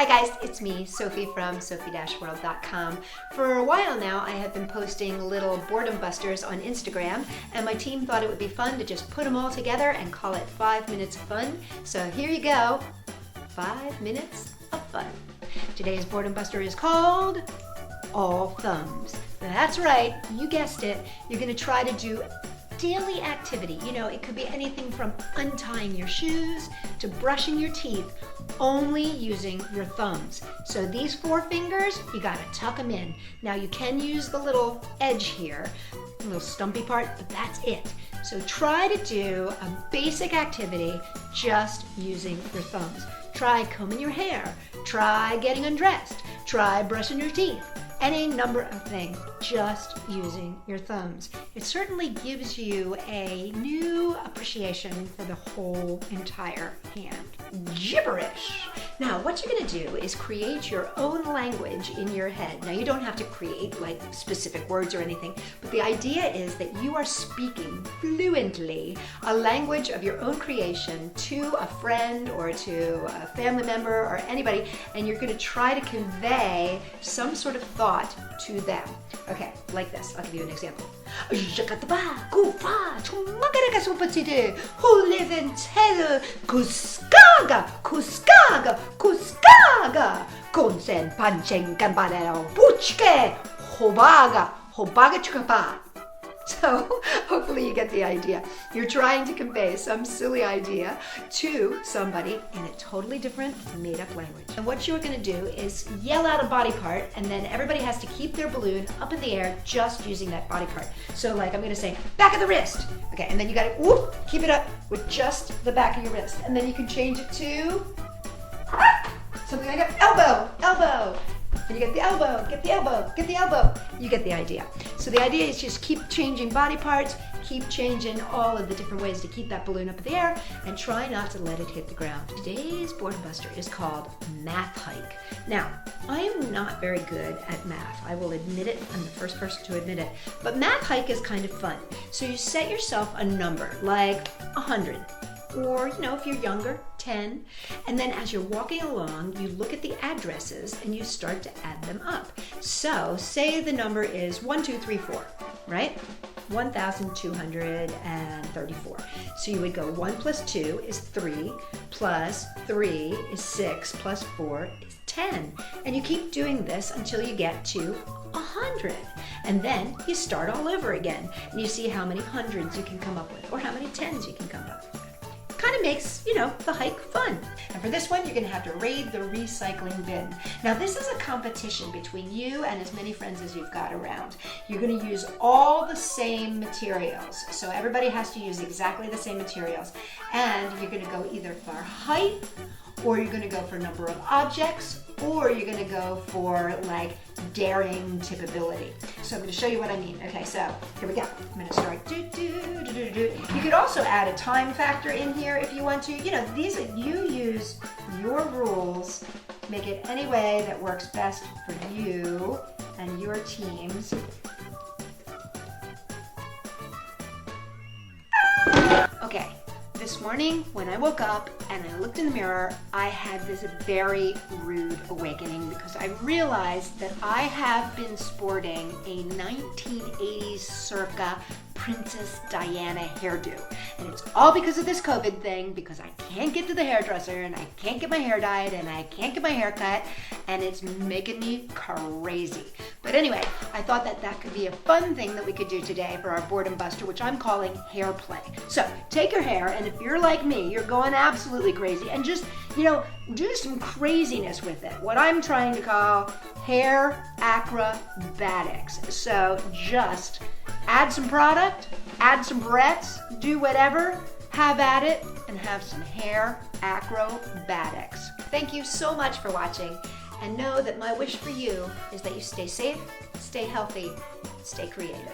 Hi guys, it's me, Sophie from Sophie-World.com. For a while now, I have been posting little boredom busters on Instagram, and my team thought it would be fun to just put them all together and call it 5 minutes of fun. So here you go, 5 minutes of fun. Today's boredom buster is called All Thumbs. That's right, you guessed it. You're gonna try to do daily activity. You know, it could be anything from untying your shoes to brushing your teeth, only using your thumbs. So these 4 fingers, you gotta tuck them in. Now you can use the little edge here, the little stumpy part, but that's it. So try to do a basic activity just using your thumbs. Try combing your hair, try getting undressed, try brushing your teeth. Any number of things, just using your thumbs. It certainly gives you a new appreciation for the whole entire hand. Gibberish. Now, what you're gonna do is create your own language in your head. Now, you don't have to create like specific words or anything, but the idea is that you are speaking fluently a language of your own creation to a friend or to a family member or anybody, and you're gonna try to convey some sort of thought to them. Okay, like this. I'll give you an example. Who live in Tel Kuskaga, Kuskaga, Kuskaga, Konsen Panchen Gambalero, Puchke, Hobaga, Hobaga Chukapa. So hopefully you get the idea. You're trying to convey some silly idea to somebody in a totally different made-up language. And what you're going to do is yell out a body part, and then everybody has to keep their balloon up in the air just using that body part. So like I'm going to say, back of the wrist. Okay, and then you got to whoop, keep it up with just the back of your wrist. And then you can change it to something like an elbow, elbow. And you get the elbow, get the elbow, get the elbow. You get the idea. So the idea is just keep changing body parts, keep changing all of the different ways to keep that balloon up in the air, and try not to let it hit the ground. Today's boredom buster is called Math Hike. Now, I am not very good at math. I will admit it. I'm the first person to admit it. But Math Hike is kind of fun. So you set yourself a number, like 100. Or, you know, if you're younger, 10. And then as you're walking along, you look at the addresses and you start to add them up. So say the number is 1, 2, 3, 4, right? 1,234. So you would go 1 plus 2 is 3, plus 3 is 6, plus 4 is 10. And you keep doing this until you get to 100. And then you start all over again. And you see how many hundreds you can come up with, or how many tens you can come up with. Kind of makes, you know, the hike fun. And for this one, you're gonna have to raid the recycling bin. Now this is a competition between you and as many friends as you've got around. You're gonna use all the same materials. So everybody has to use exactly the same materials. And you're gonna go either for height, or you're gonna go for number of objects, or you're gonna go for like daring tippability. So I'm gonna show you what I mean. Okay, so here we go. I'm gonna start. You could also add a time factor in here if you want to. You know, these you use your rules, make it any way that works best for you and your teams. Okay. This morning, when I woke up and I looked in the mirror, I had this very rude awakening because I realized that I have been sporting a 1980s circa Princess Diana hairdo. And it's all because of this COVID thing, because I can't get to the hairdresser and I can't get my hair dyed and I can't get my hair cut, and it's making me crazy. But anyway, I thought that that could be a fun thing that we could do today for our boredom buster, which I'm calling hair play. So take your hair, and if you're like me, you're going absolutely crazy, and just, you know, do some craziness with it. What I'm trying to call hair acrobatics. So just add some product, add some barrettes, do whatever, have at it, and have some hair acrobatics. Thank you so much for watching, and know that my wish for you is that you stay safe, stay healthy, stay creative.